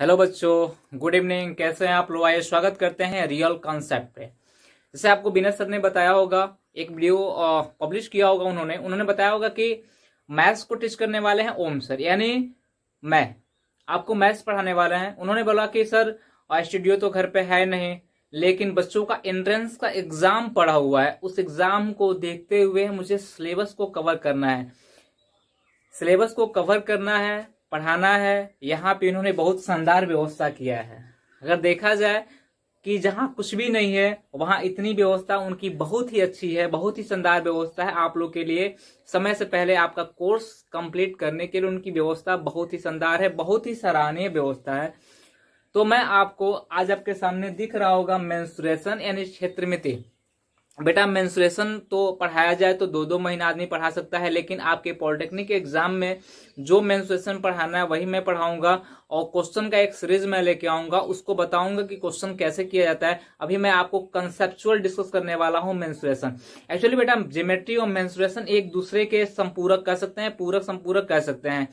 Hello बच्चों, good evening. कैसे हैं आप लोग? आइए स्वागत करते हैं रियल कॉन्सेप्ट पे। जैसे आपको विनय सर ने बताया होगा, एक वीडियो पब्लिश किया होगा उन्होंने बताया होगा कि मैथ्स को टीच करने वाले हैं ओम सर, यानी मैं आपको मैथ्स पढ़ाने वाले हैं। उन्होंने बोला कि सर स्टूडियो तो घर पे है नहीं, लेकिन बच्चों का एंट्रेंस का एग्जाम पड़ा हुआ है, उस एग्जाम को देखते हुए मुझे सिलेबस को कवर करना है, पढ़ाना है। यहाँ पे इन्होंने बहुत शानदार व्यवस्था किया है। अगर देखा जाए कि जहाँ कुछ भी नहीं है वहां इतनी व्यवस्था उनकी बहुत ही अच्छी है, बहुत ही शानदार व्यवस्था है। आप लोग के लिए समय से पहले आपका कोर्स कंप्लीट करने के लिए उनकी व्यवस्था बहुत ही शानदार है, बहुत ही सराहनीय व्यवस्था है। तो मैं आपको आज आपके सामने दिख रहा होगा मेंस्ट्रुएशन यानी क्षेत्रमिति। बेटा मेंस्ट्रुएशन तो पढ़ाया जाए तो 2-2 महीना आदमी पढ़ा सकता है, लेकिन आपके पॉलिटेक्निक के एग्जाम में जो मेंस्ट्रुएशन पढ़ाना है वही मैं पढ़ाऊंगा और क्वेश्चन का एक सीरीज मैं लेके आऊंगा, उसको बताऊंगा कि क्वेश्चन कैसे किया जाता है। अभी मैं आपको कंसेप्चुअल डिस्कस करने वाला हूं मेंस्ट्रुएशन। एक्चुअली बेटा ज्योमेट्री और मेंस्ट्रुएशन एक दूसरे के संपूरक कह सकते हैं, पूरक संपूरक कह सकते हैं,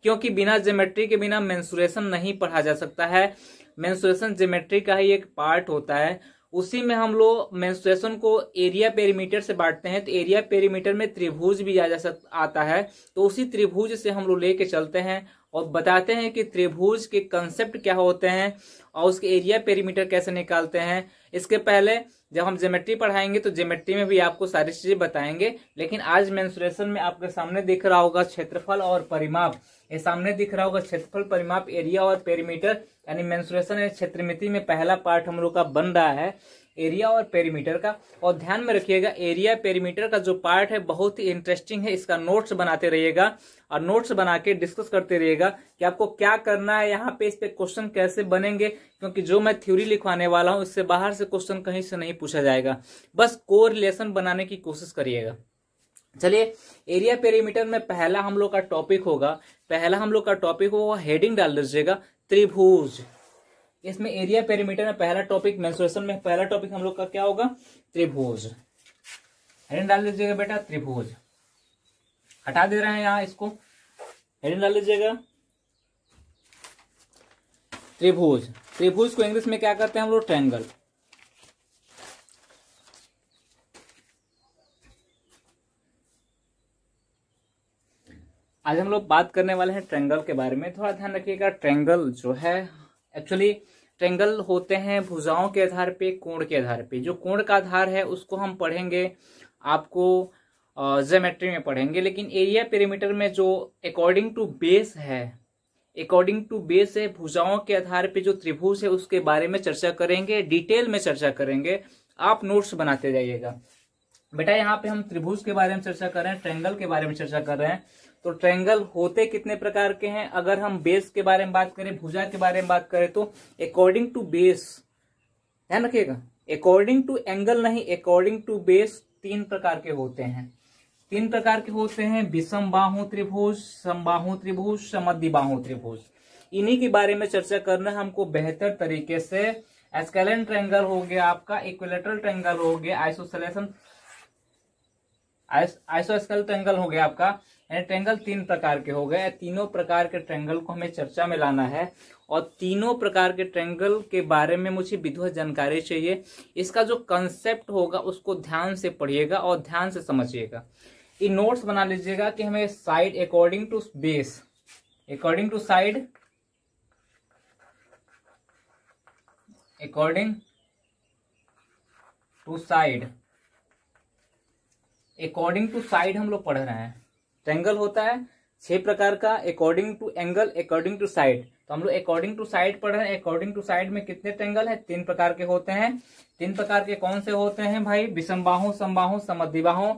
क्योंकि बिना ज्योमेट्री के बिना मेंस्ट्रुएशन नहीं पढ़ा जा सकता है। मेंस्ट्रुएशन ज्योमेट्री का ही एक पार्ट होता है। उसी में हम लोग मेंस्ट्रुएशन को एरिया पेरीमीटर से बांटते हैं, तो एरिया पेरीमीटर में त्रिभुज भी आता है, तो उसी त्रिभुज से हम लोग लेके चलते हैं और बताते हैं कि त्रिभुज के कंसेप्ट क्या होते हैं और उसके एरिया पेरीमीटर कैसे निकालते हैं। इसके पहले जब हम ज्योमेट्री पढ़ाएंगे तो ज्योमेट्री में भी आपको सारी चीजें बताएंगे, लेकिन आज मेंस्ट्रुएशन में आपके सामने दिख रहा होगा क्षेत्रफल और परिमाप। ये सामने दिख रहा होगा क्षेत्रफल, परिमाप, एरिया और पेरीमीटर, यानी मेंस्ट्रुएशन या क्षेत्रमिति में पहला पार्ट हम लोग का बन रहा है एरिया और पेरीमीटर का। और ध्यान में रखिएगा एरिया पेरीमीटर का जो पार्ट है बहुत ही इंटरेस्टिंग है, इसका नोट्स बनाते रहिएगा और नोट्स बना के डिस्कस करते रहिएगा कि आपको क्या करना है, यहाँ पे इस पे क्वेश्चन कैसे बनेंगे, क्योंकि जो मैं थ्योरी लिखवाने वाला हूँ इससे बाहर से क्वेश्चन कहीं से नहीं पूछा जाएगा। बस कोरिलेशन बनाने की कोशिश करिएगा। चलिए, एरिया पेरीमीटर में पहला हम लोग का टॉपिक होगा, हेडिंग डाल दीजिएगा त्रिभुज। इसमें एरिया पेरीमीटर में पहला टॉपिक, मेंस्ट्रुएशन में पहला टॉपिक हम लोग का क्या होगा? त्रिभुज। हेडिंग डाल दीजिएगा बेटा त्रिभुज। हटा दे रहे हैं यहाँ इसको, हेडिंग डाल दीजिएगा त्रिभुज। त्रिभुज को इंग्लिश में क्या कहते हैं हम लोग? ट्रायंगल। आज हम लोग बात करने वाले हैं ट्रायंगल के बारे में। थोड़ा ध्यान रखिएगा, ट्रायंगल जो है एक्चुअली ट्रायंगल होते हैं भुजाओं के आधार पे, कोण के आधार पे। जो कोण का आधार है उसको हम पढ़ेंगे, आपको ज्योमेट्री में पढ़ेंगे, लेकिन एरिया पेरीमीटर में जो अकॉर्डिंग टू बेस है भुजाओं के आधार पे जो त्रिभुज है उसके बारे में चर्चा करेंगे, डिटेल में चर्चा करेंगे। आप नोट्स बनाते जाइएगा बेटा। यहाँ पे हम त्रिभुज के बारे में चर्चा कर रहे हैं, ट्रायंगल के बारे में चर्चा कर रहे हैं। तो ट्रायंगल होते कितने प्रकार के हैं? अगर हम बेस के बारे में बात करें, भुजा के बारे में बात करें, तो अकॉर्डिंग टू बेस, ध्यान रखिएगा, अकॉर्डिंग टू एंगल नहीं, अकॉर्डिंग टू बेस 3 प्रकार के होते हैं। 3 प्रकार के होते हैं, विषम बाहु त्रिभुज, समबाहु त्रिभुज, समद्विबाहु त्रिभुज। इन्हीं के बारे में चर्चा करना हमको बेहतर तरीके से। स्केलेन ट्रायंगल हो गया आपका, इक्विलेटरल ट्रायंगल हो गया, आइसोस्केल ट्रायंगल हो गया आपका। ट्रायंगल 3 प्रकार के हो गए। तीनों प्रकार के ट्रायंगल को हमें चर्चा में लाना है और तीनों प्रकार के ट्रायंगल के बारे में मुझे विधिवत जानकारी चाहिए। इसका जो कंसेप्ट होगा उसको ध्यान से पढ़िएगा और ध्यान से समझिएगा। ये नोट्स बना लीजिएगा कि हमें side according to base, according to side, according to side, according to side हम लोग पढ़ रहे हैं। ट्रायंगल होता है 6 प्रकार का, according to angle, according to side. तो हम लोग अकॉर्डिंग टू साइड पढ़ रहे हैं। अकॉर्डिंग टू साइड में कितने ट्रायंगल है? 3 प्रकार के होते हैं। 3 प्रकार के कौन से होते हैं भाई? विषमबाहु, समबाहु, समद्विबाहु।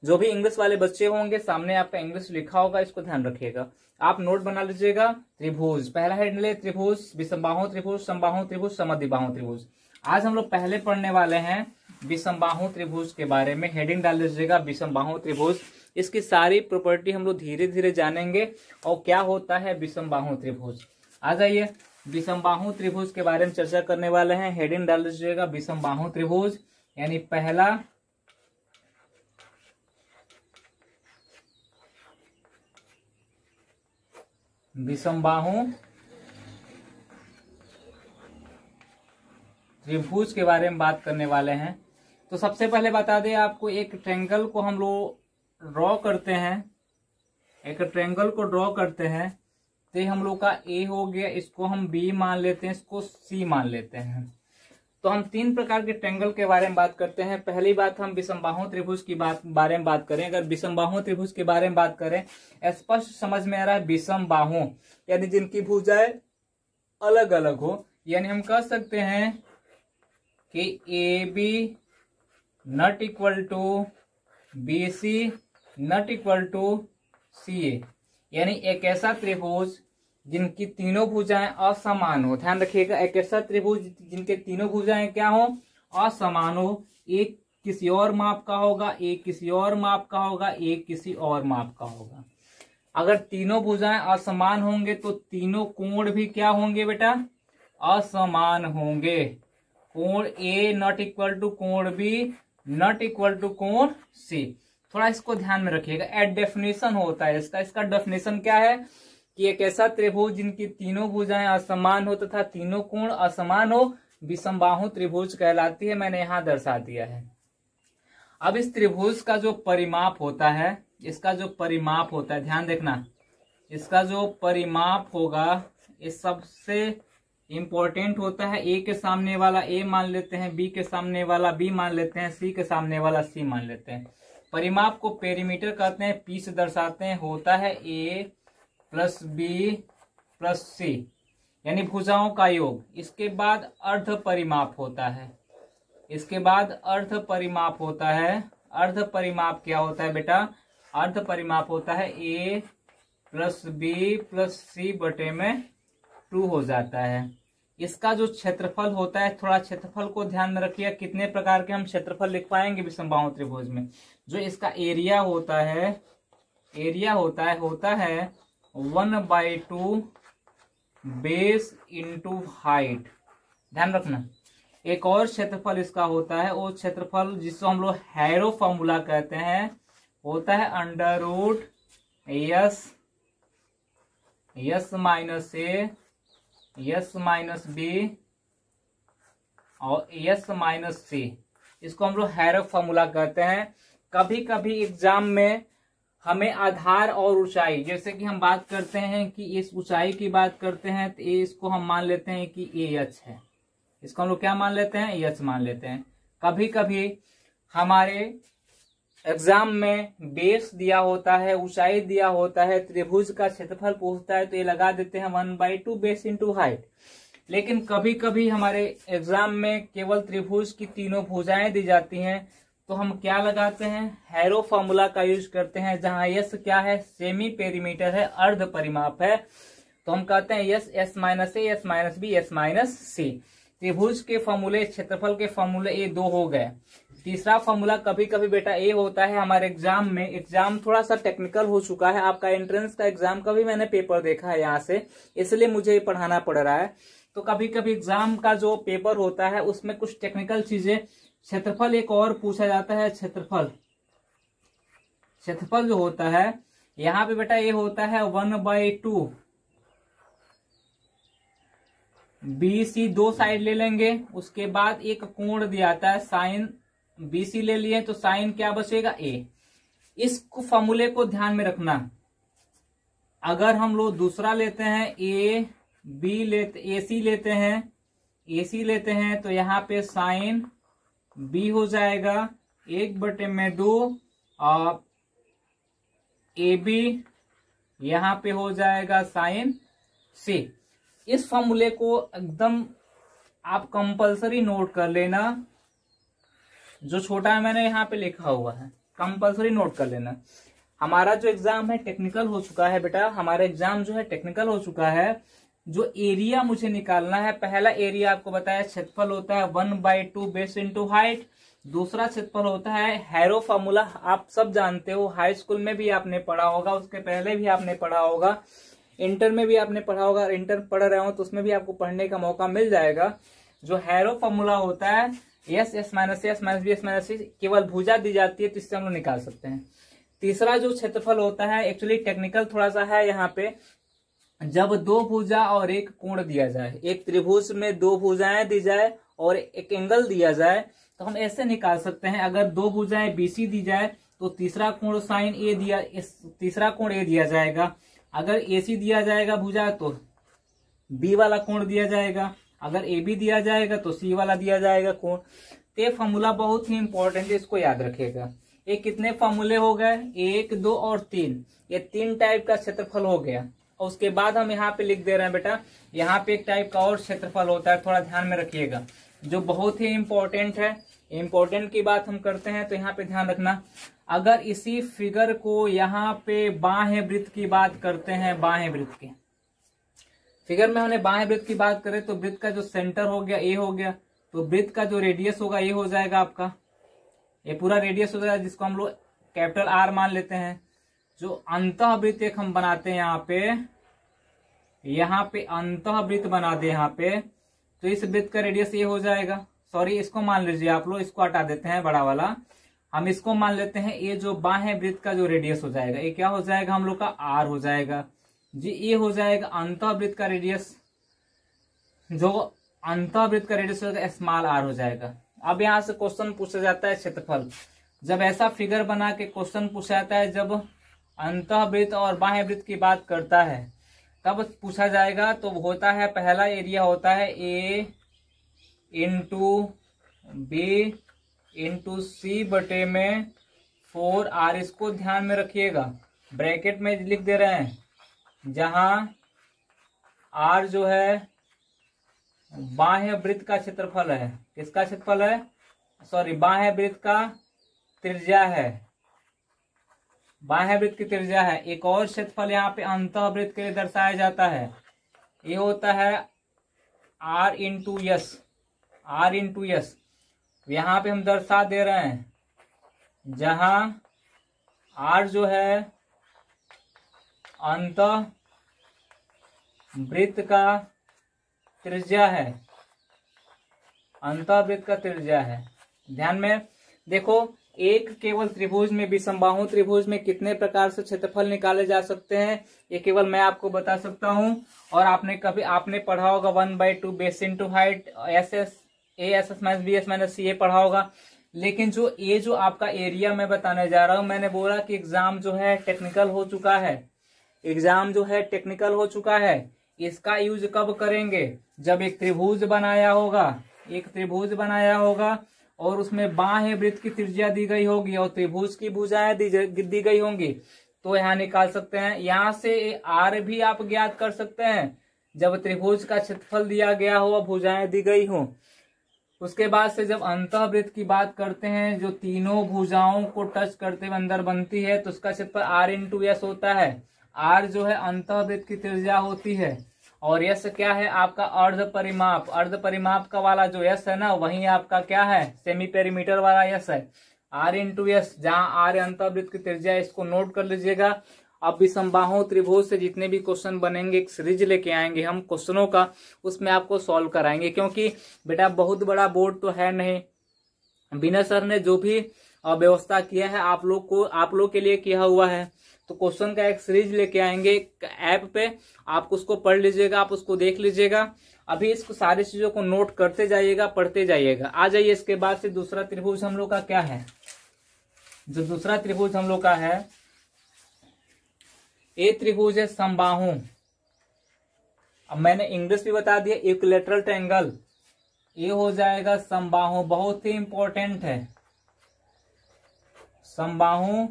जो भी इंग्लिश वाले बच्चे होंगे सामने आपका इंग्लिश लिखा होगा, इसको ध्यान रखिएगा। आप नोट बना लीजिएगा। त्रिभुज, पहला हेड ले त्रिभुज, विषमबाहु त्रिभुज, समबाहु त्रिभुज, समद्विबाहु त्रिभुज। आज हम लोग पहले पढ़ने वाले हैं विषमबाहु त्रिभुज के बारे में। हेडिंग डाल दीजिएगा विषमबाहु त्रिभुज। इसकी सारी प्रॉपर्टी हम लोग धीरे धीरे जानेंगे और क्या होता है विषमबाहु त्रिभुज। आ जाइए, विषमबाहु त्रिभुज के बारे में चर्चा करने वाले हैं। हेडिंग डाल दीजिएगा विषमबाहु त्रिभुज, यानी पहला विषमबाहु त्रिभुज के बारे में बात करने वाले हैं। तो सबसे पहले बता दें आपको, एक ट्रायंगल को हम लोग ड्रॉ करते हैं, एक ट्रायंगल को ड्रॉ करते हैं तो हम लोग का ए हो गया, इसको हम बी मान लेते हैं, इसको सी मान लेते हैं। तो हम 3 प्रकार के ट्रायंगल के बारे में बात करते हैं। पहली बात हम विषमबाहु त्रिभुज की बारे में बात करें। अगर विषमबाहु त्रिभुज के बारे में बात करें, स्पष्ट समझ में आ रहा है, विषमबाहु यानी जिनकी भुजाएं अलग अलग हो, यानी हम कह सकते हैं कि A B not equal to B C not equal to C A, यानी एक ऐसा त्रिभुज जिनकी तीनों भुजाएं असमान हो। ध्यान रखिएगा, एक ऐसा त्रिभुज जिनके तीनों भुजाएं क्या हो, असमान हो। एक किसी और माप का होगा, एक किसी और माप का होगा, एक किसी और माप का होगा। अगर तीनों भुजाएं असमान होंगे तो तीनों कोण भी क्या होंगे बेटा, असमान होंगे। कोण ए नॉट इक्वल टू कोण बी नॉट इक्वल टू कोण सी। थोड़ा इसको ध्यान में रखिएगा, एट डेफिनेशन होता है इसका डेफिनेशन क्या है कि एक ऐसा त्रिभुज जिनकी तीनों भुजाएं असमान हो तथा तीनों कोण असमान हो, विषमबाहु त्रिभुज कहलाती है। मैंने यहां दर्शा दिया है। अब इस त्रिभुज का जो परिमाप होता है, इसका जो परिमाप होता है, ध्यान देखना, इसका जो परिमाप होगा ये सबसे इंपॉर्टेंट होता है। ए के सामने वाला ए मान लेते हैं, बी के सामने वाला बी मान लेते हैं, सी के सामने वाला सी मान लेते हैं। परिमाप को पेरीमीटर कहते हैं, पी से दर्शाते हैं। होता है ए प्लस बी प्लस सी, यानी भुजाओं का योग। इसके बाद अर्ध परिमाप होता है, इसके बाद अर्ध परिमाप होता है। अर्ध परिमाप क्या होता है बेटा, अर्ध परिमाप होता है ए प्लस बी प्लस सी बटे में 2 हो जाता है। इसका जो क्षेत्रफल होता है, थोड़ा क्षेत्रफल को ध्यान में रखिए। कितने प्रकार के हम क्षेत्रफल लिख पाएंगे विषमबाहु त्रिभुज में। जो इसका एरिया होता है, एरिया होता है 1/2 बेस इंटू हाइट। ध्यान रखना। एक और क्षेत्रफल इसका होता है, वो क्षेत्रफल जिसको हम लोग हैरो फॉर्मूला कहते हैं, होता है अंडर रूट यस माइनस ए यस माइनस बी और यस माइनस सी। इसको हम लोग हैरो फॉर्मूला कहते हैं। कभी कभी एग्जाम में हमें आधार और ऊंचाई, जैसे कि हम बात करते हैं कि इस ऊंचाई की बात करते हैं तो इसको हम मान लेते हैं कि ए एच है, इसको हम लोग क्या मान लेते हैं, एच मान लेते हैं। कभी कभी हमारे एग्जाम में बेस दिया होता है, ऊंचाई दिया होता है, त्रिभुज का क्षेत्रफल पूछता है तो ये लगा देते हैं 1/2 बेस इंटू हाइट। लेकिन कभी कभी हमारे एग्जाम में केवल त्रिभुज की तीनों भुजाएं दी जाती हैं तो हम क्या लगाते हैं, हैरो फॉर्मूला का यूज करते हैं, जहां यस क्या है, सेमी पेरीमीटर है, अर्ध परिमाप है। तो हम कहते हैं yes S minus A S minus B S minus C. त्रिभुज के फॉर्मूले, क्षेत्रफल के फॉर्मूले ये 2 हो गए। तीसरा फॉर्मूला कभी कभी बेटा ये होता है हमारे एग्जाम में। एग्जाम थोड़ा सा टेक्निकल हो चुका है, आपका एंट्रेंस का एग्जाम का भी मैंने पेपर देखा है यहाँ से, इसलिए मुझे ये पढ़ाना पड़ रहा है। तो कभी कभी एग्जाम का जो पेपर होता है उसमें कुछ टेक्निकल चीजें, क्षेत्रफल एक और पूछा जाता है। क्षेत्रफल जो होता है यहाँ पे बेटा ये होता है 1/2 BC, 2 साइड ले लेंगे। उसके बाद एक कोण दिया जाता है साइन, BC ले लिए तो साइन क्या बचेगा, A। इस फॉर्मूले को ध्यान में रखना। अगर हम लोग दूसरा लेते हैं AC लेते हैं तो यहाँ पे साइन B हो जाएगा 1/2 और AB यहाँ पे हो जाएगा साइन C। इस फॉर्मूले को एकदम आप कंपलसरी नोट कर लेना। जो छोटा है मैंने यहाँ पे लिखा हुआ है, कंपलसरी नोट कर लेना। हमारा जो एग्जाम है टेक्निकल हो चुका है बेटा, हमारा एग्जाम जो है टेक्निकल हो चुका है। जो एरिया मुझे निकालना है, पहला एरिया आपको बताया क्षेत्रफल होता है 1/2 बेस इंटू हाइट। दूसरा क्षेत्रफल होता है हैरो फॉर्मूला, आप सब जानते हो, हाई स्कूल में भी आपने पढ़ा होगा, उसके पहले भी आपने पढ़ा होगा, इंटर में भी आपने पढ़ा होगा। इंटर पढ़ रहे हो तो उसमें भी आपको पढ़ने का मौका मिल जाएगा। जो हैरो फॉर्मूला होता है S S minus B S minus C, केवल भुजा दी जाती है तो इससे हम लोग निकाल सकते हैं। तीसरा जो क्षेत्रफल होता है, एक्चुअली टेक्निकल थोड़ा सा है यहाँ पे, जब 2 भुजा और 1 कोण दिया जाए, एक त्रिभुज में 2 भुजाएं दी जाए और एक एंगल दिया जाए तो हम ऐसे निकाल सकते हैं। अगर दो भुजाएं BC दी जाए तो तीसरा कोण साइन ए दिया, तीसरा कोण ए दिया जाएगा। अगर AC दिया जाएगा भुजा तो B वाला कोण दिया जाएगा। अगर AB दिया जाएगा तो C वाला दिया जाएगा कोण। तो ये फॉर्मूला बहुत ही इंपॉर्टेंट है, इसको याद रखिएगा। ये कितने फॉर्मूले हो गए, 1, 2 और 3। ये 3 टाइप का क्षेत्रफल हो गया। और उसके बाद हम यहाँ पे लिख दे रहे हैं बेटा, यहाँ पे एक टाइप का और क्षेत्रफल होता है, थोड़ा ध्यान में रखिएगा, जो बहुत ही इंपॉर्टेंट है। इंपॉर्टेंट की बात हम करते हैं तो यहाँ पे ध्यान रखना। अगर इसी फिगर को यहाँ पे बाह्य वृत्त की बात करते हैं, बाह्य वृत्त की फिगर में हमने बाह्य वृत्त की बात करें तो वृत्त का जो सेंटर हो गया ए हो गया, तो वृत्त का जो रेडियस होगा ये हो जाएगा आपका, ये पूरा रेडियस हो जाएगा, जिसको हम लोग कैपिटल R मान लेते हैं। जो अंतः वृत्त एक हम बनाते हैं यहाँ पे अंतः वृत्त बना दे यहाँ पे, तो इस वृत्त का रेडियस ये हो जाएगा। सॉरी, इसको मान लीजिए आप लोग, इसको हटा देते हैं बड़ा वाला, हम इसको मान लेते हैं ये जो बाह्य वृत्त का जो रेडियस हो जाएगा ये क्या हो जाएगा हम लोग का R हो जाएगा जी। ये हो जाएगा अंतः वृत्त का रेडियस, जो अंतः वृत्त का रेडियस होगा स्मॉल r हो जाएगा। अब यहाँ से क्वेश्चन पूछा जाता है क्षेत्रफल। जब ऐसा फिगर बना के क्वेश्चन पूछा जाता है, जब अंतः वृत्त और बाह्य वृत्त की बात करता है तब पूछा जाएगा, तो होता है पहला एरिया होता है A into B into C बटे में 4R। इसको ध्यान में रखिएगा, ब्रैकेट में लिख दे रहे हैं, जहां R जो है बाह्य वृत्त का क्षेत्रफल है। किसका क्षेत्रफल है, सॉरी, बाह्य वृत्त का त्रिज्या है, बाह्य वृत्त की त्रिज्या है। एक और क्षेत्रफल यहाँ पे अंतः वृत्त के लिए दर्शाया जाता है, ये होता है R into yes, R into yes. यहाँ पे हम दर्शा दे रहे हैं, जहां R जो है अंतः वृत्त का त्रिज्या है, अंतः वृत्त का त्रिज्या है। ध्यान में देखो, एक केवल त्रिभुज में, विषमबाहु त्रिभुज में कितने प्रकार से क्षेत्रफल निकाले जा सकते हैं, ये केवल मैं आपको बता सकता हूं। और आपने पढ़ा होगा 1/2 base into height, SS minus BS minus C पढ़ा होगा। लेकिन जो आपका एरिया मैं बताने जा रहा हूं, मैंने बोला कि एग्जाम जो है टेक्निकल हो चुका है, एग्जाम जो है टेक्निकल हो चुका है। इसका यूज कब करेंगे, जब एक त्रिभुज बनाया होगा, एक त्रिभुज बनाया होगा और उसमें बाह्य वृत्त की त्रिज्या दी गई होगी और त्रिभुज की भुजाएं दी गई होंगी, तो यहाँ निकाल सकते हैं। यहाँ से R भी आप ज्ञात कर सकते हैं, जब त्रिभुज का क्षेत्रफल दिया गया हो, भुजाएं दी गई हो। उसके बाद से जब अंतः वृत्त की बात करते हैं, जो तीनों भुजाओं को टच करते हुए अंदर बनती है, तो उसका क्षेत्रफल R इंटू यस होता है। R जो है अंतः वृत्त की त्रिज्या होती है, और यस क्या है आपका अर्ध परिमाप, अर्ध परिमाप का वाला जो यस है ना, वही आपका क्या है, सेमी पेरीमीटर वाला यस है, R इंटू यस, जहां R अंतःवृत्त की त्रिज्या, इसको नोट कर लीजिएगा। अब विषमबाहु त्रिभुज से जितने भी क्वेश्चन बनेंगे, एक सीरीज लेके आएंगे हम क्वेश्चनों का, उसमें आपको सॉल्व कराएंगे, क्योंकि बेटा बहुत बड़ा बोर्ड तो है नहीं। बिना सर ने जो भी व्यवस्था किया है आप लोग के लिए किया हुआ है, तो क्वेश्चन का एक सीरीज लेके आएंगे ऐप पे, आप उसको पढ़ लीजिएगा, आप उसको देख लीजिएगा। अभी इसको सारी चीजों को नोट करते जाइएगा, पढ़ते जाइएगा। आ जाइए, इसके बाद से दूसरा त्रिभुज हम लोग का क्या है, जो दूसरा त्रिभुज हम लोग का है, ये त्रिभुज है समबाहु। अब मैंने इंग्लिश भी बता दिया, इक्विलैटरल ट्रायंगल, ये हो जाएगा समबाहु, बहुत ही इंपॉर्टेंट है समबाहु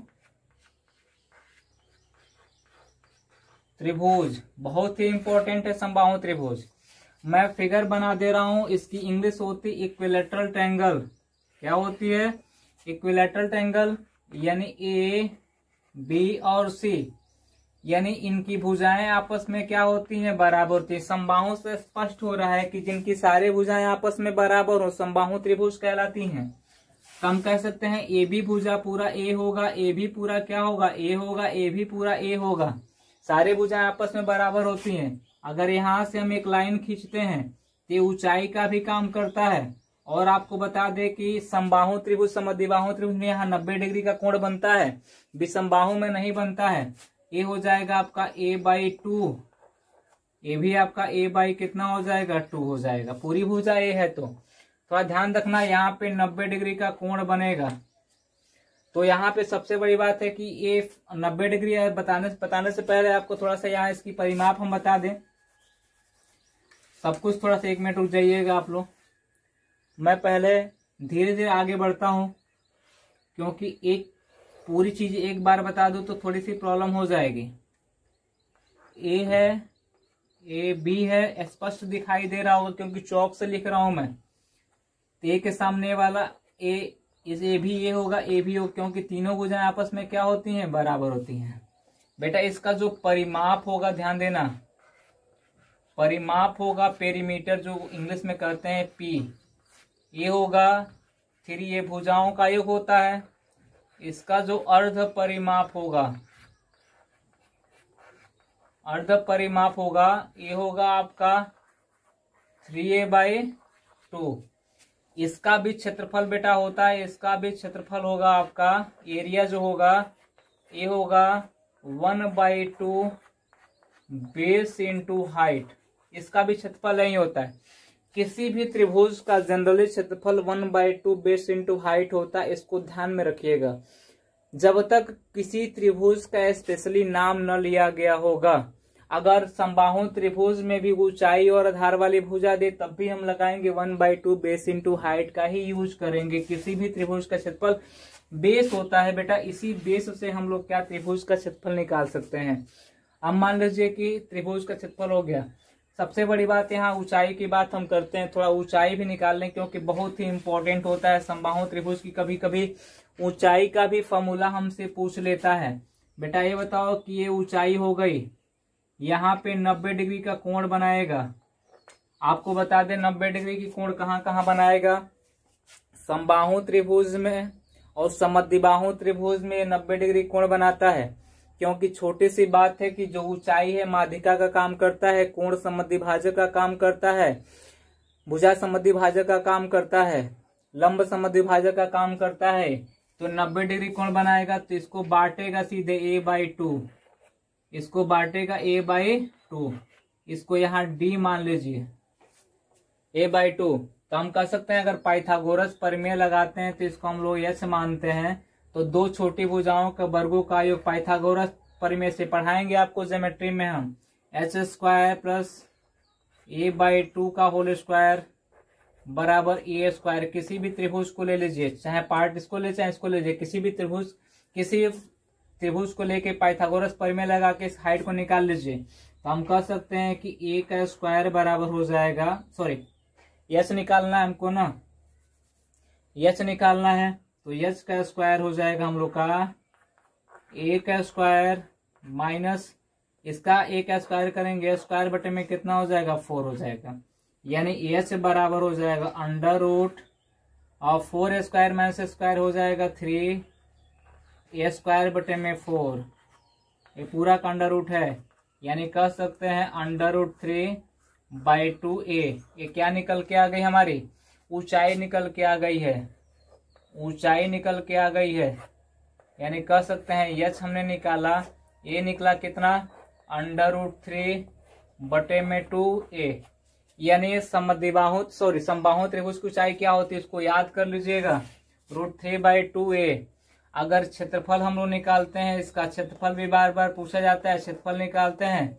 त्रिभुज, बहुत ही इंपॉर्टेंट है समबाहु त्रिभुज। मैं फिगर बना दे रहा हूं, इसकी इंग्लिश होती इक्विलैटरल ट्रायंगल। क्या होती है, इक्विलैटरल ट्रायंगल, यानी A, B और C, यानी इनकी भुजाएं आपस में क्या होती हैं, बराबर होती है। समबाहु से स्पष्ट हो रहा है कि जिनकी सारी भुजाएं आपस में बराबर हो, समबाहु त्रिभुज कहलाती हैं। तो हम कह सकते हैं ए बी भुजा पूरा A होगा, ए भी पूरा क्या होगा, A होगा, ए भी पूरा A होगा, सारे भुजाएं आपस में बराबर होती हैं। अगर यहाँ से हम एक लाइन खींचते हैं तो ये ऊंचाई का भी काम करता है। और आपको बता दें कि समबाहु त्रिभुज समद्विबाहु त्रिभुज में यहाँ 90 डिग्री का कोण बनता है, विषमबाहु में नहीं बनता है। ये हो जाएगा आपका A/2, ये भी आपका A बाई कितना हो जाएगा, 2 हो जाएगा। पूरी भुजा A है तो थोड़ा ध्यान रखना, यहाँ पे 90 डिग्री का कोण बनेगा। तो यहाँ पे सबसे बड़ी बात है कि ये 90 डिग्री है। बताने से पहले आपको थोड़ा सा यहाँ इसकी परिमाप हम बता दें सब कुछ। थोड़ा सा 1 मिनट रुक जाइएगा आप लोग। मैं पहले धीरे धीरे आगे बढ़ता हूँ, क्योंकि एक पूरी चीज एक बार बता दूं तो थोड़ी सी प्रॉब्लम हो जाएगी। ए है, ए बी है, स्पष्ट दिखाई दे रहा होगा क्योंकि चौक से लिख रहा हूं मैं। तो ए के सामने वाला ए भी ये होगा, ए भी होगा, क्योंकि तीनों भुजाएं आपस में क्या होती हैं, बराबर होती हैं। बेटा इसका जो परिमाप होगा, ध्यान देना, परिमाप होगा पेरीमीटर, जो इंग्लिश में कहते हैं पी, ये होगा 3। ये भुजाओं का योग होता है। इसका जो अर्ध परिमाप होगा, अर्ध परिमाप होगा, ये होगा आपका 3a/2। इसका भी क्षेत्रफल बेटा होता है, इसका भी क्षेत्रफल होगा आपका, एरिया जो होगा ये होगा 1/2 बेस इंटू हाइट। इसका भी क्षेत्रफल नहीं होता है। किसी भी त्रिभुज का जनरली क्षेत्रफल 1/2 बेस इंटू हाइट होता है। इसको ध्यान में रखिएगा। जब तक किसी त्रिभुज का स्पेशली नाम न लिया गया होगा, अगर समबाहु त्रिभुज में भी ऊंचाई और आधार वाली भुजा दे तब भी हम लगाएंगे 1/2 बेस इंटू हाइट का ही यूज करेंगे। किसी भी त्रिभुज का क्षेत्रफल बेस होता है बेटा, इसी बेस से हम लोग क्या त्रिभुज का क्षेत्रफल निकाल सकते हैं। अब मान लीजिए कि त्रिभुज का क्षेत्रफल हो गया। सबसे बड़ी बात यहाँ ऊंचाई की बात हम करते हैं, थोड़ा ऊंचाई भी निकाल लें क्योंकि बहुत ही इंपॉर्टेंट होता है समबाहु त्रिभुज की। कभी कभी ऊंचाई का भी फॉर्मूला हमसे पूछ लेता है। बेटा ये बताओ कि ये ऊंचाई हो गई, यहाँ पे 90 डिग्री का कोण बनाएगा। आपको बता दें 90 डिग्री की कोण कहाँ कहाँ बनाएगा, समबाहु त्रिभुज में और समद्विबाहु त्रिभुज में 90 डिग्री कोण बनाता है। क्योंकि छोटी सी बात है कि जो ऊंचाई है माध्यिका का काम करता है, कोण समद्विभाजक का काम करता है, भुजा समद्विभाजक का काम करता है, लंब समद्विभाजक का काम करता है। तो 90 डिग्री कोण बनाएगा तो इसको बांटेगा सीधे a/2, इसको बांटेगा a/2, इसको यहाँ d मान लीजिए a/2। तो हम कह सकते हैं अगर पाइथागोरस प्रमेय लगाते हैं तो इसको हम लोग h मानते हैं। तो दो छोटी भुजाओं के वर्गों का योग पाइथागोरस प्रमेय से पढ़ाएंगे आपको ज्योमेट्री में हम। h² प्लस a/2 का होल स्क्वायर बराबर a²। किसी भी त्रिभुज को ले लीजिए, चाहे पार्ट इसको ले चाहे इसको ले लीजिए, किसी भी त्रिभुज को लेके पाइथागोरस प्रमेय लगा के इस हाइट को निकाल लीजिए। तो हम कह सकते हैं कि a का स्क्वायर बराबर हो जाएगा, सॉरी h निकालना है हमको ना, h निकालना है तो h का स्क्वायर हो जाएगा हम लोग का a का स्क्वायर माइनस इसका a का स्क्वायर करेंगे, स्क्वायर बटे में कितना हो जाएगा 4 हो जाएगा। यानी h बराबर हो जाएगा अंडर रूट और 4 स्क्वायर माइनस स्क्वायर हो जाएगा 3 a स्क्वायर बटे में 4। ये पूरा का अंडर रूट है, यानी कह सकते हैं अंडर रूट 3/2a। ये क्या निकल के आ गई, हमारी ऊंचाई निकल के आ गई है, ऊंचाई निकल के आ गई है। यानी कह सकते हैं h हमने निकाला, a निकला कितना अंडर रूट 3/2a। यानी समबाहु त्रिभुज की ऊंचाई क्या होती है इसको याद कर लीजिएगा, √3/2a। अगर क्षेत्रफल हम लोग निकालते हैं, इसका क्षेत्रफल भी बार बार पूछा जाता है, क्षेत्रफल निकालते हैं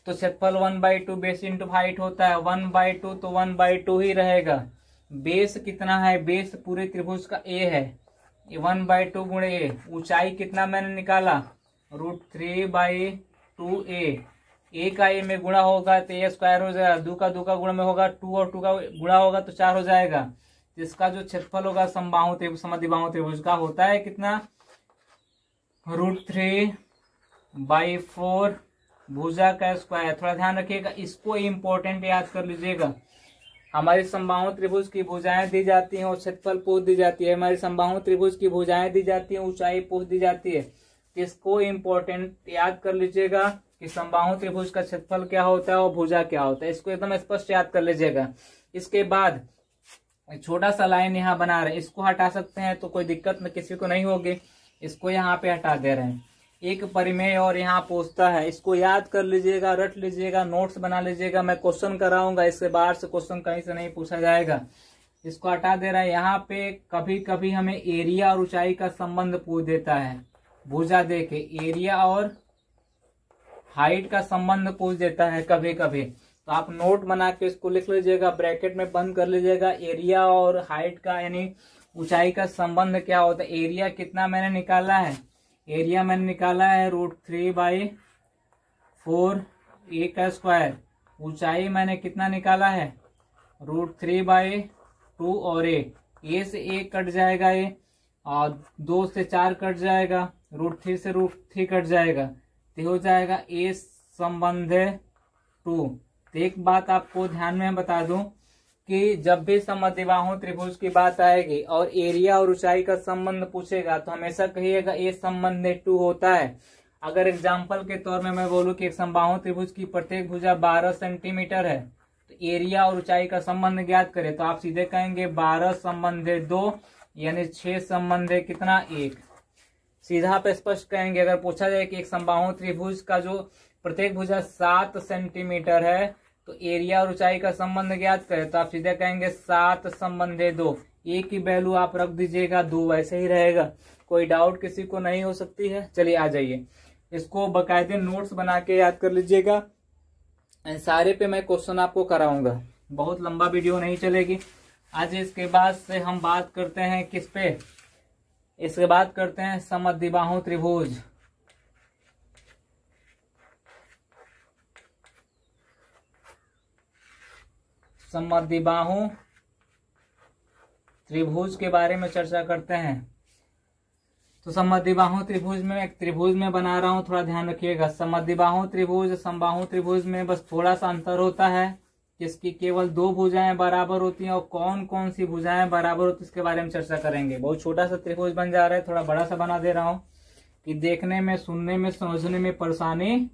तो क्षेत्रफल 1/2 बेस इंटू हाइट होता है। 1/2 तो 1/2 ही रहेगा। बेस कितना है, बेस पूरे त्रिभुज का a है, 1/2 गुणे a। ऊंचाई कितना मैंने निकाला √3/2a। a का a में गुणा होगा तो a स्क्वायर हो जाएगा, 2 का 2 का गुणा में होगा 2 और 2 का गुणा होगा तो 4 हो जाएगा। इसका जो क्षेत्रफल होगा समद्विबाहु त्रिभुज का होता है कितना √3/4 भुजा का स्क्वायर। थोड़ा ध्यान रखिएगा, इसको इम्पोर्टेंट याद कर लीजिएगा। हमारी समबाहु त्रिभुज की भुजाएं दी जाती हैं और क्षेत्रफल पूछ दी जाती है। हमारी समबाहु त्रिभुज की भुजाएं दी जाती है, ऊंचाई पूछ दी जाती है। इसको इम्पोर्टेंट याद कर लीजिएगा कि समबाहु त्रिभुज का क्षेत्रफल क्या होता है और भुजा क्या होता है, इसको एकदम स्पष्ट याद कर लीजिएगा। इसके बाद छोटा सा लाइन यहाँ बना रहे हैं, इसको हटा सकते हैं तो कोई दिक्कत में किसी को नहीं होगी। इसको यहाँ पे हटा दे रहे हैं। एक परिमेय और यहाँ पूछता है, इसको याद कर लीजिएगा, रट लीजिएगा, नोट्स बना लीजिएगा। मैं क्वेश्चन कराऊंगा, इससे बाहर से क्वेश्चन कहीं से नहीं पूछा जाएगा। इसको हटा दे रहा है। यहाँ पे कभी कभी हमें एरिया और ऊंचाई का संबंध पूछ देता है, भुजा दे के एरिया और हाइट का संबंध पूछ देता है कभी कभी। तो आप नोट बना के इसको लिख लीजिएगा, ब्रैकेट में बंद कर लीजिएगा। एरिया और हाइट का यानी ऊंचाई का संबंध क्या होता है। एरिया कितना मैंने निकाला है, एरिया मैंने निकाला है √3/4 a का स्क्वायर। ऊंचाई मैंने कितना निकाला है, √3/2 और a से a कट जाएगा ये, और 2 से 4 कट जाएगा, √3 से √3 कट जाएगा, तो हो जाएगा a संबंध 2। तो एक बात आपको ध्यान में बता दूं कि जब भी समद्विबाहु त्रिभुज की बात आएगी और एरिया और ऊंचाई का संबंध पूछेगा तो हमेशा कहिएगा a संबंध 2 होता है। अगर एग्जाम्पल के तौर में मैं बोलूं कि एक समबाहु त्रिभुज की प्रत्येक भुजा 12 सेंटीमीटर है, तो एरिया और ऊंचाई का संबंध ज्ञात करें, तो आप सीधे कहेंगे 12 संबंध 2 यानी 6 संबंध कितना 1। सीधा आप स्पष्ट कहेंगे। अगर पूछा जाए कि एक समबाहु त्रिभुज का जो प्रत्येक भुजा 7 सेंटीमीटर है तो एरिया और ऊंचाई का संबंध ज्ञात करें, तो आप सीधे कहेंगे 7 संबंध 2। एक की वैल्यू आप रख दीजिएगा 2, वैसे ही रहेगा। कोई डाउट किसी को नहीं हो सकती है। चलिए आ जाइए, इसको बकायदे नोट्स बना के याद कर लीजिएगा। सारे पे मैं क्वेश्चन आपको कराऊंगा, बहुत लंबा वीडियो नहीं चलेगी आज। इसके बाद से हम बात करते हैं किस पे, इसके बाद करते हैं समद्विबाहु त्रिभुज। समद्विबाहु त्रिभुज के बारे में चर्चा करते हैं। तो समद्विबाहु त्रिभुज में एक त्रिभुज में बना रहा हूं, थोड़ा ध्यान रखिएगा। समद्विबाहु त्रिभुज समबाहु त्रिभुज में बस थोड़ा सा अंतर होता है, जिसकी केवल 2 भुजाएं बराबर होती हैं। और कौन कौन सी भुजाएं बराबर होती है इसके बारे में चर्चा करेंगे। बहुत छोटा सा त्रिभुज बन जा रहा है, थोड़ा बड़ा सा बना दे रहा हूं कि देखने में, सुनने में, समझने में परेशानी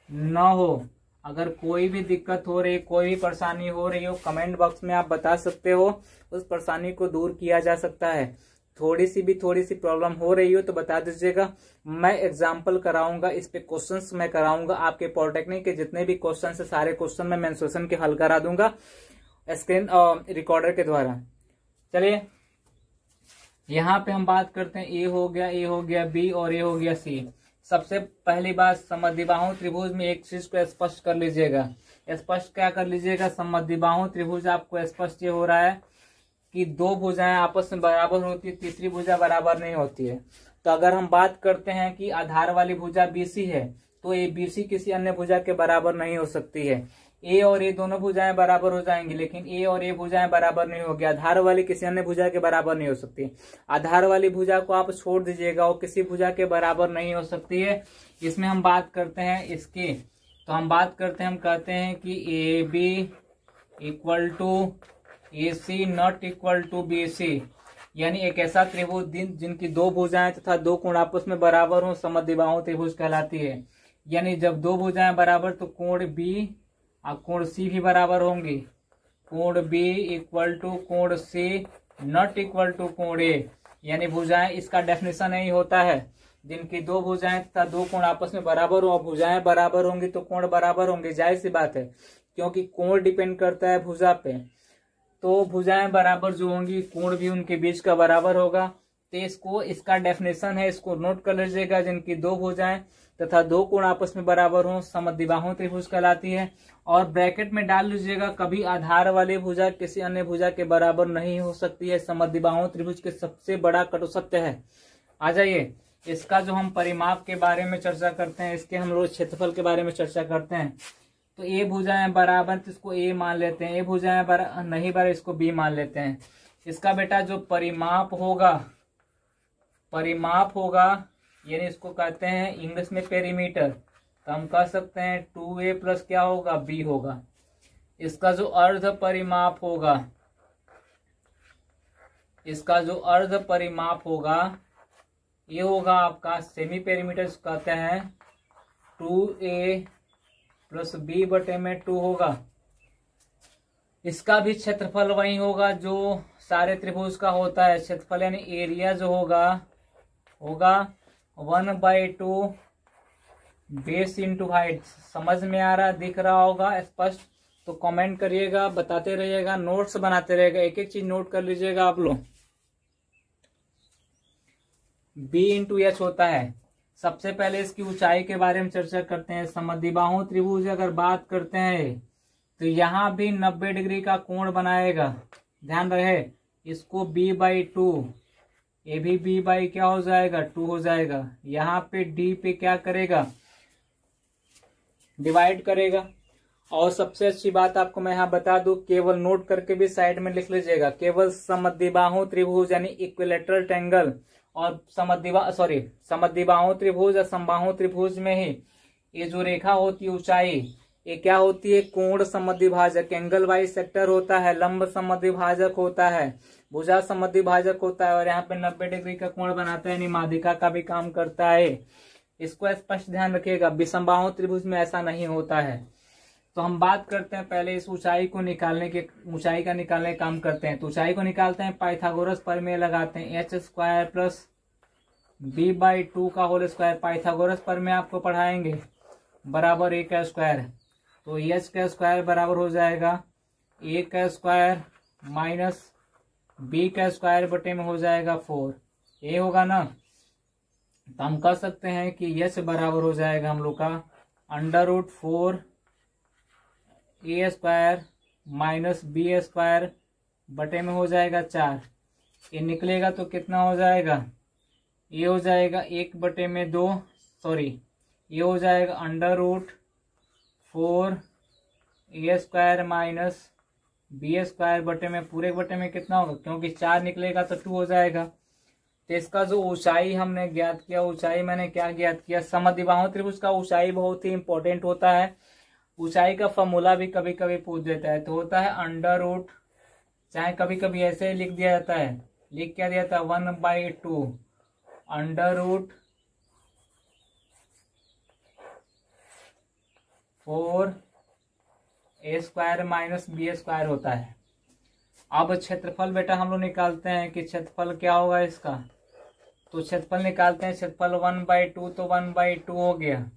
न हो। अगर कोई भी दिक्कत हो रही, कोई भी परेशानी हो रही हो, कमेंट बॉक्स में आप बता सकते हो, उस परेशानी को दूर किया जा सकता है। थोड़ी सी प्रॉब्लम हो रही हो तो बता दीजिएगा, मैं एग्जाम्पल कराऊंगा, इस पे क्वेश्चंस मैं कराऊंगा। आपके पॉलिटेक्निक के जितने भी क्वेश्चन है सारे क्वेश्चन मैं मेंसुरेशन के हल करा दूंगा स्क्रीन रिकॉर्डर के द्वारा। चलिए यहाँ पे हम बात करते हैं, ए हो गया बी और ए हो गया सी। सबसे पहली बात, समद्विबाहु त्रिभुज में एक चीज को स्पष्ट कर लीजिएगा। स्पष्ट क्या कर लीजिएगा, समद्विबाहु त्रिभुज आपको स्पष्ट ये हो रहा है कि 2 भुजाएं आपस में बराबर होती है, तीसरी भुजा बराबर नहीं होती है। तो अगर हम बात करते हैं कि आधार वाली भुजा BC है, तो ये BC किसी अन्य भुजा के बराबर नहीं हो सकती है। ए और ए दोनों भुजाएं बराबर हो जाएंगी, लेकिन ए और ए भुजाएं बराबर नहीं होगी। आधार वाली किसी अन्य भुजा के बराबर नहीं हो सकती। आधार वाली भुजा को आप छोड़ दीजिएगा, वो किसी भुजा के बराबर नहीं हो सकती है। इसमें हम बात करते हैं इसकी, तो हम बात करते हैं, हम कहते हैं कि AB = AC not equal to BC, यानी एक ऐसा त्रिभुज जिनकी 2 भुजाएं तथा 2 कोण आपस में बराबर हो, समद्विबाहु त्रिभुज कहलाती है। यानी जब 2 भुजाएं बराबर तो कोण B और कोण C भी बराबर होंगी। कोण B = कोण C नॉट इक्वल टू कोण A, यानी भुजाएं, इसका डेफिनेशन यही होता है, जिनकी 2 भुजाएं तथा 2 कोण आपस में बराबर हो, भुजाएं बराबर होंगी तो कोण बराबर होंगे। जाहिर सी बात है, क्योंकि कोण डिपेंड करता है भुजा पे, तो भुजाएं बराबर जो होंगी कोण भी उनके बीच का बराबर होगा। तो इसको, इसका डेफिनेशन है, इसको नोट कर लीजिएगा। जिनकी 2 भुजाएं तथा 2 कोण आपस में बराबर हो, समद्विबाहु त्रिभुज कहलाती है। और ब्रैकेट में डाल लीजिएगा, कभी आधार वाली भुजा किसी अन्य भुजा के बराबर नहीं हो सकती है। समद्विबाहु त्रिभुज के सबसे बड़ा कटु सत्य है। आ जाइए, इसका जो हम परिमाप के बारे में चर्चा करते हैं, इसके हम लोग क्षेत्रफल के बारे में चर्चा करते हैं। तो ए भुजाएं बराबर, तो इसको ए मान लेते हैं। ए भुजाएं नहीं बराबर, इसको बी मान लेते हैं। इसका बेटा जो परिमाप होगा यानी इसको कहते हैं इंग्लिश में पेरीमीटर। तो हम कह सकते हैं 2a प्लस क्या होगा, b होगा। इसका जो अर्ध परिमाप होगा, ये होगा आपका सेमी पेरीमीटर, कहते हैं 2a + b/2 होगा। इसका भी क्षेत्रफल वही होगा जो सारे त्रिभुज का होता है। क्षेत्रफल यानी एरिया जो होगा 1/2 बेस इंटू हाइट। समझ में आ रहा, दिख रहा होगा स्पष्ट। तो कमेंट करिएगा, बताते रहिएगा, नोट्स बनाते रहिएगा, एक एक चीज नोट कर लीजिएगा आप लोग। बी इंटू एच होता है। सबसे पहले इसकी ऊंचाई के बारे में चर्चा करते हैं। समद्विबाहु त्रिभुज अगर बात करते हैं तो यहाँ भी 90 डिग्री का कोण बनाएगा, ध्यान रहे। इसको b/2, ये भी b बाई क्या हो जाएगा 2 हो जाएगा। यहाँ पे d पे क्या करेगा, डिवाइड करेगा। और सबसे अच्छी बात आपको मैं यहाँ बता दूं, केवल नोट करके भी साइड में लिख लीजिएगा, केवल समद्विबाहु त्रिभुज यानी इक्विलैटरल ट्रायंगल और समद्विबाहु त्रिभुज या समबाहु त्रिभुज में ही ये जो रेखा होती है ऊंचाई, ये क्या होती है, कोण समद्विभाजक, एंगल वाइज सेक्टर होता है, लंब समद्विभाजक होता है, भुजा समद्विभाजक होता है, और यहाँ पे 90 डिग्री का कोण बनाता है, यानी माध्यिका का भी काम करता है। इसको स्पष्ट ध्यान रखिएगा, विषमबाहु त्रिभुज में ऐसा नहीं होता है। तो हम बात करते हैं पहले इस ऊंचाई को निकालने के, ऊंचाई का निकालने का काम करते हैं। तो ऊंचाई को निकालते हैं, पाइथागोरस प्रमेय लगाते हैं, h² प्लस b/2 का होल स्क्वायर। पाइथागोरस प्रमेय आपको पढ़ाएंगे, बराबर a का स्क्वायर। तो h का स्क्वायर बराबर हो जाएगा a का स्क्वायर माइनस b का स्क्वायर बटे में हो जाएगा 4, ये होगा ना। तो हम कह सकते हैं कि h बराबर हो जाएगा हम लोग का √4 a square minus b square बटे में हो जाएगा 4। ये निकलेगा तो कितना हो जाएगा, ये हो जाएगा 1/2, सॉरी ये हो जाएगा √4 a square minus b square बटे में, पूरे बटे में कितना होगा, क्योंकि 4 निकलेगा तो 2 हो जाएगा। तो इसका जो ऊंचाई हमने ज्ञात किया, ऊंचाई मैंने क्या ज्ञात किया, समद्विबाहु त्रिभुज का ऊंचाई बहुत ही इंपॉर्टेंट होता है। ऊंचाई का फॉर्मूला भी कभी कभी पूछ देता है, तो होता है √, चाहे कभी कभी ऐसे ही लिख दिया जाता है, लिख क्या दिया था 1/2 √4 a square minus b square होता है। अब क्षेत्रफल बेटा हम लोग निकालते हैं कि क्षेत्रफल क्या होगा इसका। तो क्षेत्रफल निकालते हैं, क्षेत्रफल 1/2 तो 1/2 हो गया।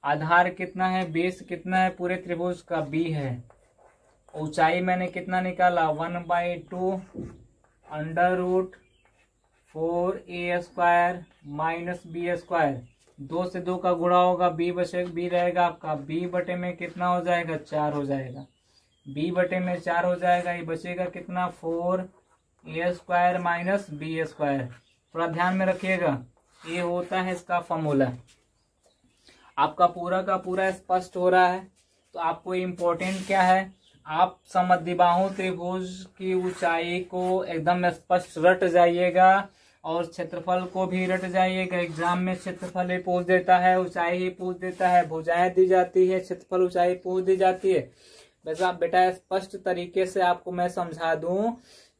आधार कितना है, बेस कितना है पूरे त्रिभुज का, b है। ऊंचाई मैंने कितना निकाला 1/2 √4 a square minus b square. 2 से 2 का गुणा होगा, b रहेगा आपका, b बटे में कितना हो जाएगा 4 हो जाएगा, b बटे में 4 हो जाएगा। ये बचेगा कितना 4 a square minus b square. थोड़ा ध्यान में रखिएगा, ये होता है इसका फॉर्मूला। आपका पूरा का पूरा स्पष्ट हो रहा है। तो आपको इम्पोर्टेंट क्या है, आप समद्विबाहु त्रिभुज की ऊंचाई को एकदम स्पष्ट रट जाइएगा और क्षेत्रफल को भी रट जाइएगा। एग्जाम में क्षेत्रफल ही पूछ देता है, ऊंचाई ही पूछ देता है, भुजाएं दी जाती है, क्षेत्रफल ऊंचाई पूछ दी जाती है। वैसे आप बेटा स्पष्ट तरीके से आपको मैं समझा दूं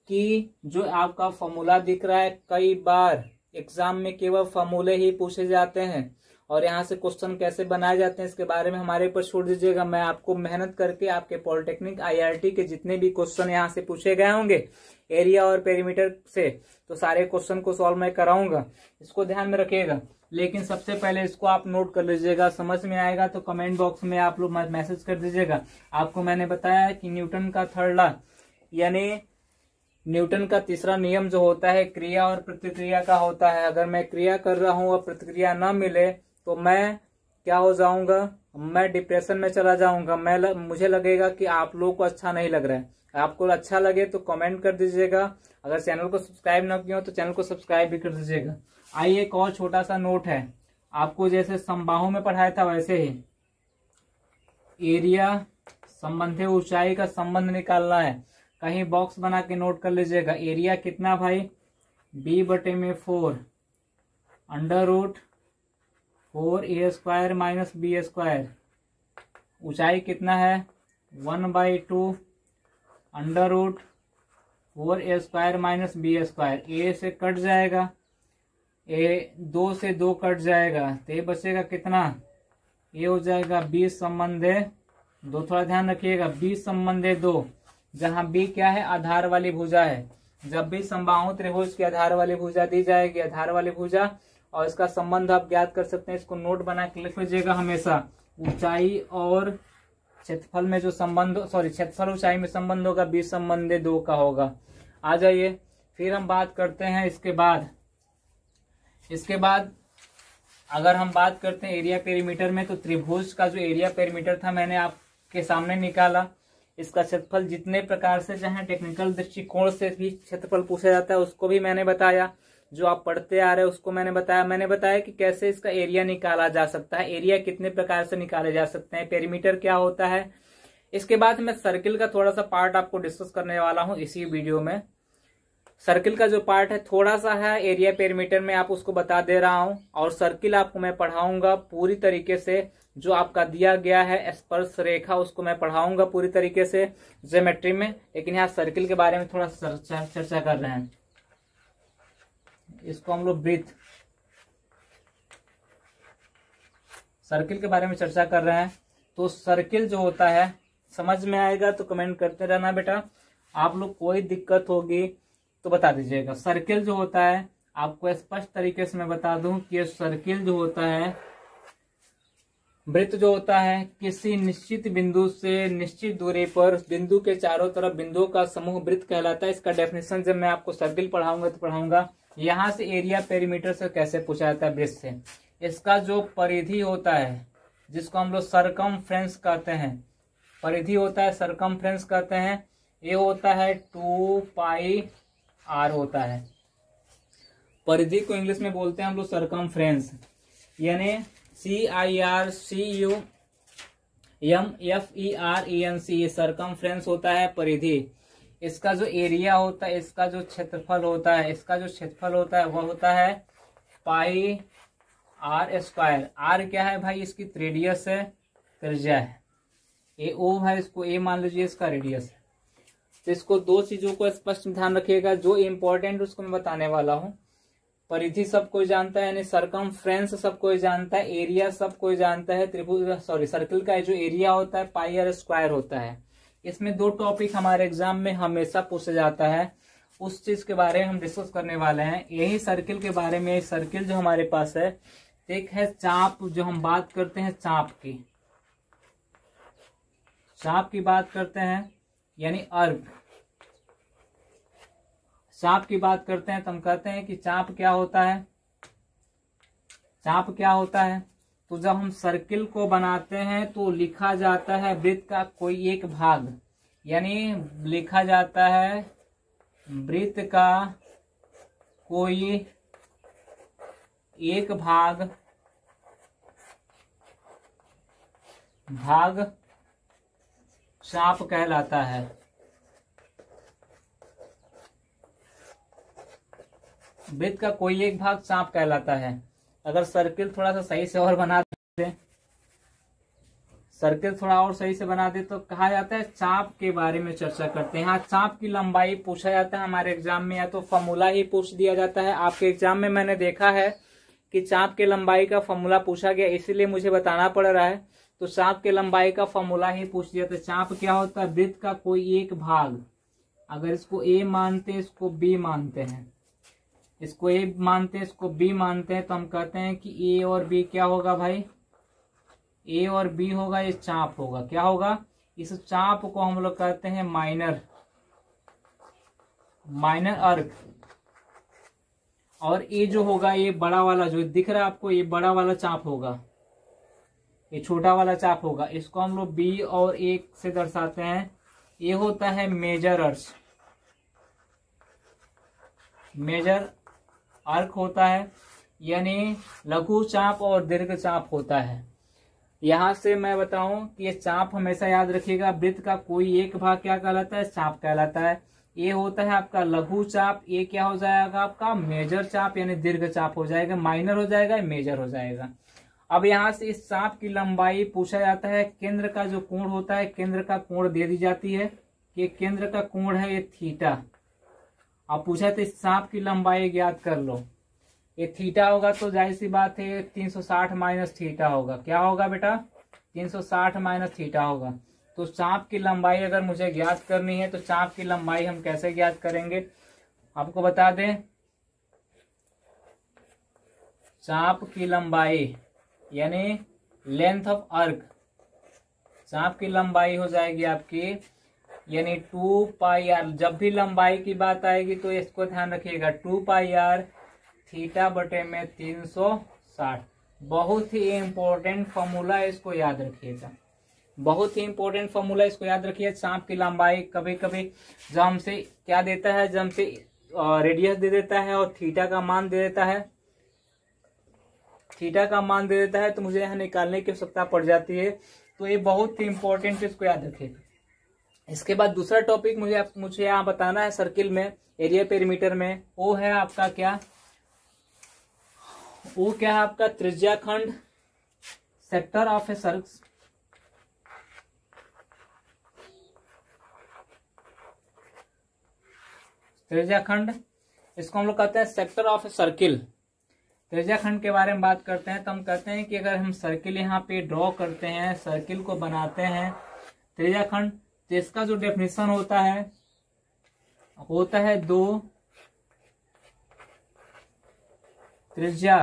कि जो आपका फॉर्मूला दिख रहा है, कई बार एग्जाम में केवल फॉर्मूले ही पूछे जाते हैं, और यहाँ से क्वेश्चन कैसे बनाए जाते हैं इसके बारे में हमारे ऊपर छोड़ दीजिएगा। मैं आपको मेहनत करके आपके पॉलिटेक्निक IIT के जितने भी क्वेश्चन यहाँ से पूछे गए होंगे एरिया और पेरीमीटर से, तो सारे क्वेश्चन को सॉल्व मैं कराऊंगा, इसको ध्यान में रखिएगा। लेकिन सबसे पहले इसको आप नोट कर लीजिएगा, समझ में आएगा तो कमेंट बॉक्स में आप लोग मैसेज कर दीजिएगा। आपको मैंने बताया कि न्यूटन का थर्ड लॉ यानी न्यूटन का तीसरा नियम जो होता है क्रिया और प्रतिक्रिया का होता है। अगर मैं क्रिया कर रहा हूँ और प्रतिक्रिया न मिले तो मैं क्या हो जाऊंगा, मैं डिप्रेशन में चला जाऊंगा। मुझे लगेगा कि आप लोगों को अच्छा नहीं लग रहा है। आपको अच्छा लगे तो कमेंट कर दीजिएगा। अगर चैनल को सब्सक्राइब न किया हो तो चैनल को सब्सक्राइब भी कर दीजिएगा। आइए एक और छोटा सा नोट है, आपको जैसे समबाहु में पढ़ाया था वैसे ही एरिया संबंधी ऊंचाई का संबंध निकालना है। कहीं बॉक्स बना के नोट कर लीजिएगा। एरिया कितना भाई, b बटे में 4 √4 a square minus b square. ऊंचाई कितना है 1/2 √4 a square minus b square. a से कट जाएगा, ए 2 से 2 कट जाएगा, तो ये बचेगा कितना, ये हो जाएगा 20 संबंधे 2। थोड़ा ध्यान रखिएगा, 20 संबंधे 2, जहां b क्या है आधार वाली भुजा है। जब भी समबाहु त्रिभुज की आधार वाली भुजा दी जाएगी, आधार वाली भुजा, और इसका संबंध आप ज्ञात कर सकते हैं। इसको नोट बना के लिख लीजिएगा हमेशा, ऊंचाई और क्षेत्रफल में जो संबंध क्षेत्रफल ऊंचाई में संबंध होगा 20 संबंध 2 का होगा। आ जाइए फिर हम बात करते हैं इसके बाद अगर हम बात करते हैं एरिया पेरीमीटर में, तो त्रिभुज का जो एरिया पेरीमीटर था मैंने आपके सामने निकाला। इसका क्षेत्रफल जितने प्रकार से चाहे टेक्निकल दृष्टिकोण से भी क्षेत्रफल पूछा जाता है उसको भी मैंने बताया, जो आप पढ़ते आ रहे हैं उसको मैंने बताया कि कैसे इसका एरिया निकाला जा सकता है, एरिया कितने प्रकार से निकाले जा सकते हैं, पेरीमीटर क्या होता है। इसके बाद मैं सर्किल का थोड़ा सा पार्ट आपको डिस्कस करने वाला हूं इसी वीडियो में। सर्किल का जो पार्ट है थोड़ा सा है, एरिया पेरीमीटर में आप उसको बता दे रहा हूं, और सर्किल आपको मैं पढ़ाऊंगा पूरी तरीके से। जो आपका दिया गया है स्पर्श रेखा उसको मैं पढ़ाऊंगा पूरी तरीके से ज्योमेट्री में, लेकिन यहाँ सर्किल के बारे में थोड़ा चर्चा कर रहे हैं। इसको हम लोग वृत्त, सर्किल के बारे में चर्चा कर रहे हैं। तो सर्किल जो होता है समझ में आएगा तो कमेंट करते रहना बेटा, आप लोग कोई दिक्कत होगी तो बता दीजिएगा। सर्किल जो होता है आपको स्पष्ट तरीके से मैं बता दूं कि ये सर्किल जो होता है, वृत्त जो होता है किसी निश्चित बिंदु से निश्चित दूरी पर बिंदु के चारों तरफ बिंदुओं का समूह वृत्त कहलाता है। इसका डेफिनेशन जब मैं आपको सर्किल पढ़ाऊंगा तो पढ़ाऊंगा। यहाँ से एरिया पेरीमीटर से कैसे पूछा जाता है वृत्त से। इसका जो परिधि होता है जिसको हम लोग सरकमफ्रेंस कहते हैं, परिधि होता है सरकमफ्रेंस कहते हैं, ये होता है 2 पाई r होता है। परिधि को इंग्लिश में बोलते हैं हम लोग सरकमफ्रेंस, यानी CIRCUMFERENC, ये सरकमफ्रेंस होता है परिधि। इसका जो एरिया होता है, इसका जो क्षेत्रफल होता है, वह होता है पाई r स्क्वायर। r क्या है भाई, इसकी रेडियस है, त्रिज्या है। ये O है, इसको A मान लीजिए, इसका रेडियस है। तो इसको दो चीजों को स्पष्ट ध्यान रखिएगा, जो इम्पोर्टेंट उसको मैं बताने वाला हूँ। परिधि सब कोई जानता है, यानी सरकमफ्रेंस सब कोई जानता है, एरिया सब कोई जानता है। सर्किल का जो एरिया होता है पाई r स्क्वायर होता है। इसमें 2 टॉपिक हमारे एग्जाम में हमेशा पूछा जाता है, उस चीज के बारे में हम डिस्कस करने वाले हैं। यही सर्किल के बारे में, सर्किल जो हमारे पास है, एक है चाप, जो हम बात करते हैं चाप की बात करते हैं, यानी अर्क। चाप की बात करते हैं तो हम कहते हैं कि चाप क्या होता है। तो जब हम सर्किल को बनाते हैं तो लिखा जाता है वृत्त का कोई एक भाग, यानी लिखा जाता है वृत्त का कोई एक भाग चाप कहलाता है। वृत्त का कोई एक भाग चाप कहलाता है। अगर सर्किल थोड़ा सा सही से और बना दे, तो कहा जाता है चाप के बारे में चर्चा करते हैं। यहाँ चाप की लंबाई पूछा जाता है हमारे एग्जाम में, या तो फॉर्मूला ही पूछ दिया जाता है। आपके एग्जाम में मैंने देखा है कि चाप के लंबाई का फॉर्मूला पूछा गया, इसीलिए मुझे बताना पड़ रहा है। तो चाप के लंबाई का फॉर्मूला ही पूछ दिया था। चाप क्या होता है, वृत्त का कोई एक भाग। अगर इसको A मानते हैं, इसको B मानते हैं, इसको A मानते हैं, इसको B मानते हैं, तो हम कहते हैं कि A और B क्या होगा भाई, A और B होगा, ये चाप होगा। क्या होगा, इस चाप को हम लोग कहते हैं माइनर अर्क। और ये जो होगा, ये बड़ा वाला जो दिख रहा है आपको, ये बड़ा वाला चाप होगा, ये छोटा वाला चाप होगा। इसको हम लोग B और A से दर्शाते हैं। ये होता है मेजर अर्क होता है, यानी लघु चाप और दीर्घ चाप होता है। यहां से मैं बताऊं कि ये चाप हमेशा याद रखिएगा, वृत्त का कोई एक भाग क्या कहलाता है, चाप कहलाता है। ये होता है आपका लघु चाप, ये क्या हो जाएगा आपका मेजर चाप, यानी दीर्घ चाप हो जाएगा, माइनर हो जाएगा, मेजर हो जाएगा। अब यहाँ से इस चाप की लंबाई पूछा जाता है। केंद्र का जो कोण होता है, केंद्र का कोण दे दी जाती है कि केंद्र का कोण है ये थीटा। अब पूछा तो इस चाप की लंबाई ज्ञात कर लो, ये थीटा होगा, तो जाहिर सी बात है 360 माइनस थीटा होगा। क्या होगा बेटा, 360 माइनस थीटा होगा। तो चाप की लंबाई अगर मुझे ज्ञात करनी है, तो चाप की लंबाई हम कैसे ज्ञात करेंगे, आपको बता दें। चाप की लंबाई यानी लेंथ ऑफ अर्क, चाप की लंबाई हो जाएगी आपकी यानी 2 पाई आर। जब भी लंबाई की बात आएगी तो इसको ध्यान रखिएगा 2 पाई आर थीटा बटे में 360। बहुत ही इम्पोर्टेंट फॉर्मूला है, इसको याद रखिएगा। बहुत ही इंपॉर्टेंट फॉर्मूला, इसको याद रखिए। चाप की लंबाई कभी कभी जब हमसे क्या देता है, जब हमसे रेडियस दे देता है और थीटा का मान दे देता है, थीटा का मान दे देता है तो मुझे यहाँ निकालने की आवश्यकता पड़ जाती है। तो ये बहुत ही इंपॉर्टेंट, इसको याद रखिएगा। इसके बाद दूसरा टॉपिक मुझे यहाँ बताना है सर्किल में, एरिया पेरीमीटर में, वो है आपका क्या, वो क्या है आपका त्रिज्या खंड, सेक्टर ऑफ ए सर्कल। त्रिज्या खंड, इसको हम लोग कहते हैं सेक्टर ऑफ ए सर्किल। त्रिज्या खंड के बारे में बात करते हैं तो हम कहते हैं कि अगर हम सर्किल यहाँ पे ड्रॉ करते हैं, सर्किल को बनाते हैं त्रिज्या खंड, तो इसका जो डेफिनेशन होता है 2 त्रिज्या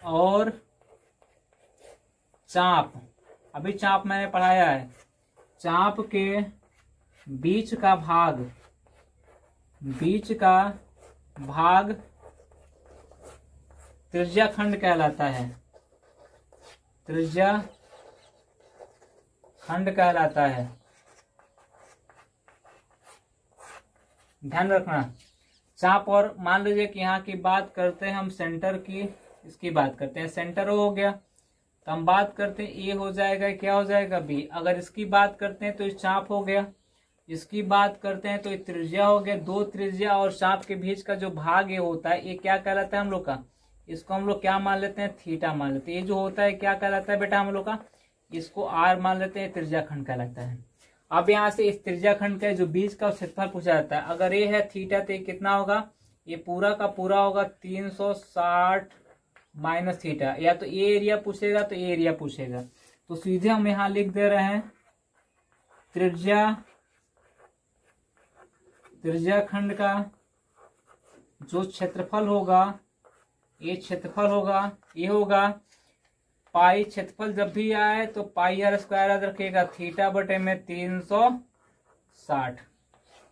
और चाप। अभी चाप मैंने पढ़ाया है, चाप के बीच का भाग त्रिज्या खंड कहलाता है, त्रिज्या खंड कहलाता है। ध्यान रखना। चाप और मान लीजिए कि यहाँ की बात करते हैं हम सेंटर की, इसकी बात करते हैं, सेंटर हो गया तो हम बात करते हैं ए हो जाएगा, क्या हो जाएगा बी। अगर इसकी बात करते हैं तो ये चाप हो गया, इसकी बात करते हैं तो ये त्रिज्या हो गया। 2 त्रिज्या और चाप के बीच का जो भाग ये होता है, ये क्या कहलाता है हम लोग का, इसको हम लोग क्या मान लेते हैं, थीटा मान लेते हैं। ये जो होता है क्या कहलाता है बेटा हम लोग का, इसको आर मान लेते हैं, त्रिज्या खंड कहलाता है। अब यहाँ से इस त्रिज्या खंड का जो बीच का क्षेत्रफल पूछा जाता है, अगर ये है थीटा तो ये कितना होगा, ये पूरा का पूरा होगा 360 माइनस थीटा। या तो ये एरिया पूछेगा तो ये एरिया पूछेगा, तो सीधे हम यहाँ लिख दे रहे हैं त्रिज्या खंड का जो क्षेत्रफल होगा, ये क्षेत्रफल होगा, ये होगा पाई। क्षेत्रफल जब भी आए तो पाई आर स्क्वायर याद रखिएगा, थीटा बटे में 360,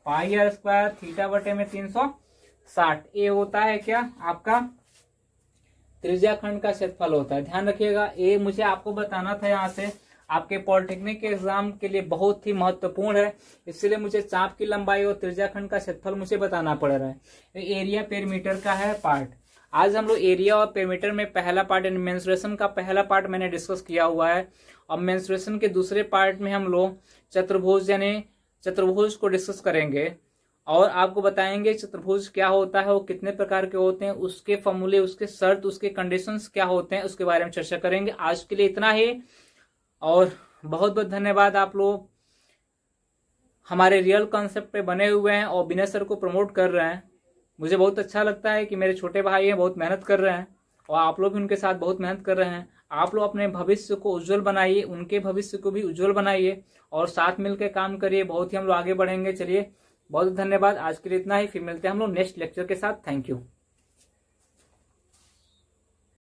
पाई आर स्क्वायर थीटा बटे में 360। ये होता है क्या आपका त्रिज्या खंड का क्षेत्रफल होता है। ध्यान रखिएगा, ये मुझे आपको बताना था, यहाँ से आपके पॉलिटेक्निक के एग्जाम के लिए बहुत ही महत्वपूर्ण है, इसलिए मुझे चाप की लंबाई और त्रिज्या खंड का क्षेत्रफल मुझे बताना पड़ रहा है। एरिया पेरीमीटर का है पार्ट। आज हम लोग एरिया और पेरीमीटर में पहला पार्ट यानी मेंस्ट्रुएशन का पहला पार्ट मैंने डिस्कस किया हुआ है। अब मेंस्ट्रुएशन के दूसरे पार्ट में हम लोग चतुर्भुज यानी चतुर्भुज को डिस्कस करेंगे और आपको बताएंगे चतुर्भुज क्या होता है, वो कितने प्रकार के होते हैं, उसके फॉर्मूले, उसके शर्त, उसके कंडीशंस क्या होते हैं, उसके बारे में चर्चा करेंगे। आज के लिए इतना ही और बहुत बहुत धन्यवाद। आप लोग हमारे रियल कॉन्सेप्ट पे बने हुए हैं और विनय सर को प्रमोट कर रहे हैं। मुझे बहुत अच्छा लगता है कि मेरे छोटे भाई हैं, बहुत मेहनत कर रहे हैं और आप लोग भी उनके साथ बहुत मेहनत कर रहे हैं। आप लोग अपने भविष्य को उज्जवल बनाइए, उनके भविष्य को भी उज्जवल बनाइए और साथ मिलकर काम करिए, बहुत ही हम लोग आगे बढ़ेंगे। चलिए बहुत धन्यवाद, आज के लिए इतना ही, फिर मिलते हैं हम लोग नेक्स्ट लेक्चर के साथ। Thank you.